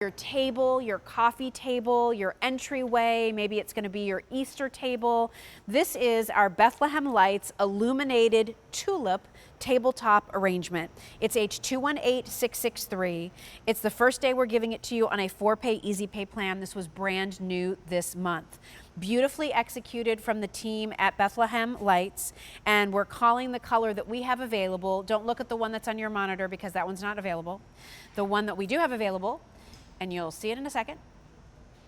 Your table, your coffee table, your entryway, maybe it's going to be your Easter table. This is our Bethlehem Lights Illuminated Tulip Tabletop arrangement. It's H218663. It's the first day we're giving it to you on a 4-pay easy pay plan. This was brand new this month. Beautifully executed from the team at Bethlehem Lights, and we're calling the color that we have available. Don't look at the one that's on your monitor because that one's not available. The one that we do have available, and you'll see it in a second,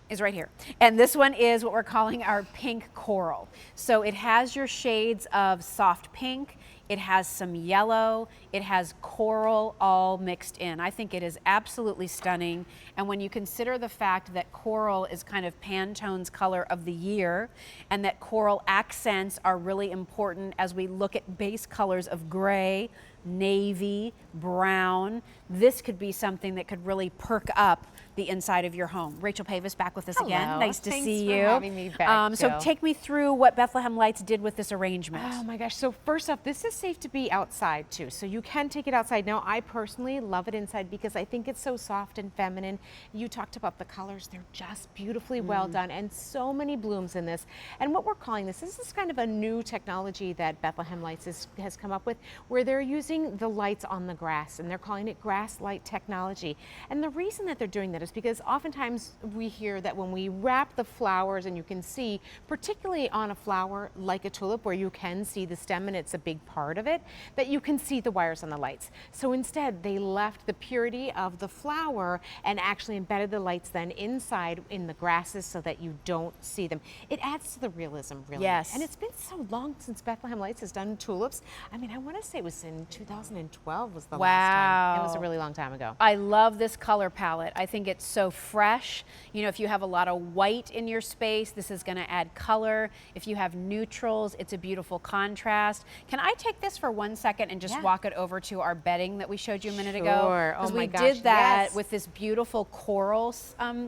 is right here. And this one is what we're calling our pink coral. So it has your shades of soft pink, it has some yellow, it has coral all mixed in. I think it is absolutely stunning. And when you consider the fact that coral is kind of Pantone's color of the year, and that coral accents are really important as we look at base colors of gray, navy, brown, this could be something that could really perk up the inside of your home. Rachel Pavis back with us again. Nice to see you. Thanks for having me back, so take me through what Bethlehem Lights did with this arrangement. Oh my gosh, so first off, this is safe to be outside too, so you can take it outside. Now, I personally love it inside because I think it's so soft and feminine. You talked about the colors, they're just beautifully well done, and so many blooms in this. And what we're calling this is kind of a new technology that Bethlehem Lights has come up with, where they're using the lights on the grass, and they're calling it grass light technology. And the reason that they're doing that is because oftentimes we hear that when we wrap the flowers, and you can see, particularly on a flower like a tulip where you can see the stem and it's a big part of it, that you can see the wires on the lights. So instead, they left the purity of the flower and actually embedded the lights then inside in the grasses so that you don't see them. It adds to the realism, really. Yes. And it's been so long since Bethlehem Lights has done tulips. I mean, I want to say it was in 2012 was the last time. It was a really long time ago. I love this color palette. I think it's so fresh. You know, if you have a lot of white in your space, this is going to add color. If you have neutrals, it's a beautiful contrast. Can I take this for 1 second and just walk it over to our bedding that we showed you a minute ago? Sure. Oh my we gosh, did that yes. with this beautiful coral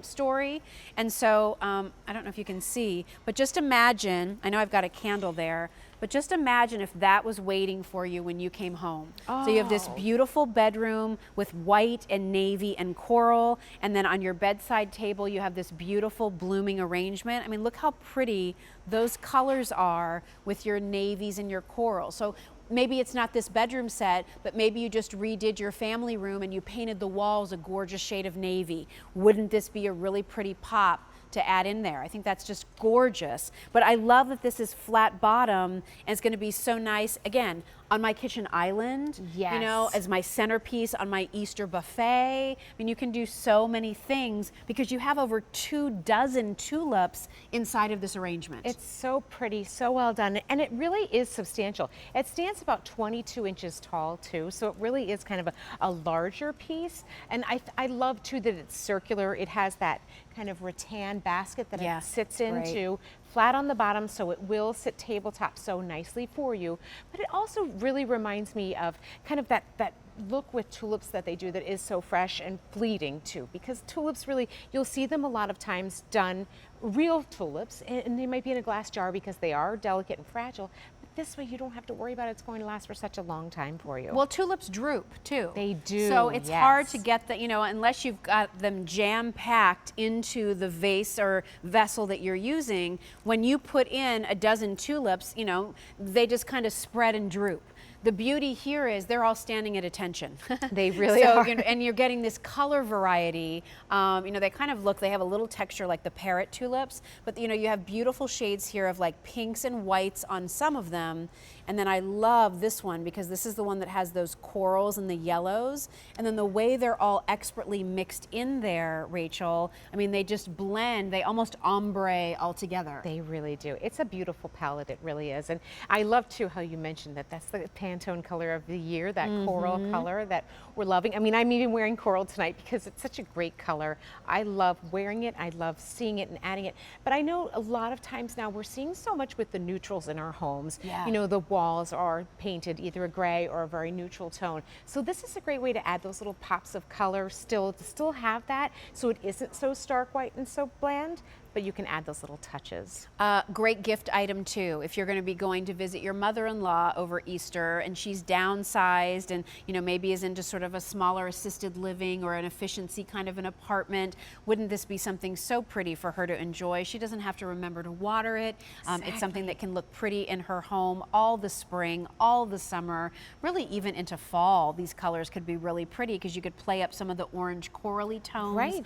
story. And so I don't know if you can see, but just imagine, I know I've got a candle there, but just imagine if that was waiting for you when you came home. So you have this beautiful bedroom with white and navy and coral, and then on your bedside table you have this beautiful blooming arrangement. I mean, look how pretty those colors are with your navies and your coral. So maybe it's not this bedroom set, but maybe you just redid your family room and you painted the walls a gorgeous shade of navy. Wouldn't this be a really pretty pop to add in there? I think that's just gorgeous. But I love that this is flat bottom, and it's going to be so nice, again, on my kitchen island, you know, as my centerpiece on my Easter buffet. I mean, you can do so many things because you have over 24 tulips inside of this arrangement. It's so pretty, so well done, and it really is substantial. It stands about 22 inches tall too, so it really is kind of a larger piece. And I love too that it's circular. It has that kind of rattan basket that it sits into, flat on the bottom, so it will sit tabletop so nicely for you. But it also really reminds me of kind of that look with tulips that they do that is so fresh and fleeting too, because tulips really, you'll see them a lot of times done, real tulips, and they might be in a glass jar because they are delicate and fragile. This way you don't have to worry about it's going to last for such a long time for you. Well, tulips droop too. They do. So it's hard to get the, you know, unless you've got them jam-packed into the vase or vessel that you're using, when you put in a dozen tulips, you know, they just kind of spread and droop. The beauty here is they're all standing at attention. They really are. You know, and you're getting this color variety. You know, they kind of look, they have a little texture like the parrot tulips, but you know, you have beautiful shades here of like pinks and whites on some of them. And then I love this one because this is the one that has those corals and the yellows. And then the way they're all expertly mixed in there, Rachel, I mean, they just blend, they almost ombre all together. They really do. It's a beautiful palette, it really is. And I love too how you mentioned that that's the Pantone color of the year, that coral color that we're loving. I mean, I'm even wearing coral tonight because it's such a great color. I love wearing it, I love seeing it and adding it. But I know a lot of times now we're seeing so much with the neutrals in our homes. You know, the walls are painted either a gray or a very neutral tone. So this is a great way to add those little pops of color to still have that, so it isn't so stark white and so bland, but you can add those little touches. Great gift item too, if you're going to be going to visit your mother-in-law over Easter and she's downsized and, you know, maybe is into sort of a smaller assisted living or an efficiency kind of an apartment, wouldn't this be something so pretty for her to enjoy? She doesn't have to remember to water it. It's something that can look pretty in her home all the spring, all the summer, really even into fall. These colors could be really pretty because you could play up some of the orange corally tones. Right.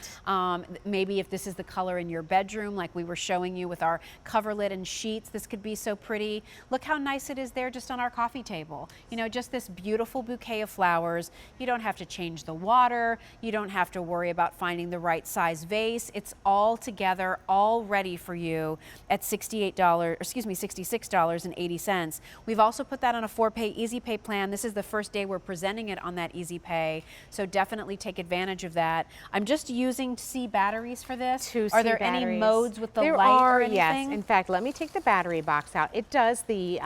Maybe if this is the color in your bedroom, like we were showing you with our coverlet and sheets, this could be so pretty. Look how nice it is there just on our coffee table. You know, just this beautiful bouquet of flowers. You don't have to change the water. You don't have to worry about finding the right size vase. It's all together, all ready for you at $66.80. We've also put that on a 4-pay easy pay plan. This is the first day we're presenting it on that easy pay, so definitely take advantage of that. I'm just using C batteries for this. Are there any modes with the light or anything? Yes. In fact, let me take the battery box out. It does the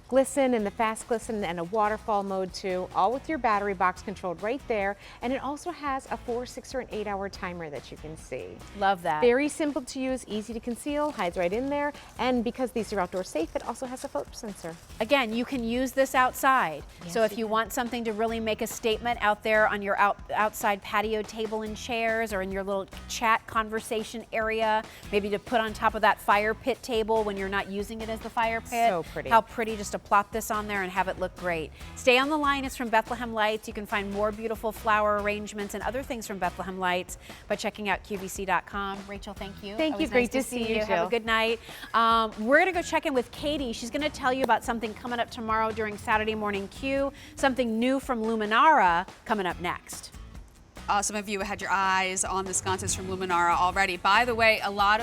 glisten and the fast glisten and a waterfall mode too, all with your battery box controlled right there. And it also has a 4, 6, or an 8-hour timer that you can see. Love that. Very simple to use, easy to conceal, hides right in there. And because these are outdoor safe, it also has a photo sensor. Again, you can use this outside. Yes, So if you want something to really make a statement out there on your outside patio table and chairs, or in your little chat conversation area, maybe to put on top of that fire pit table when you're not using it as the fire pit. So pretty. How pretty just to plop this on there and have it look great. Stay on the line. It's from Bethlehem Lights. You can find more beautiful flower arrangements and other things from Bethlehem Lights by checking out QVC.com. Rachel, thank you. Thank you. Always Great nice to see you, Have Jill. a good night. We're going to go check in with Katie. She's going to tell you about something coming up tomorrow during Saturday Morning Q, something new from Luminara coming up next. Some of you had your eyes on the sconces from Luminara already. By the way, a lot of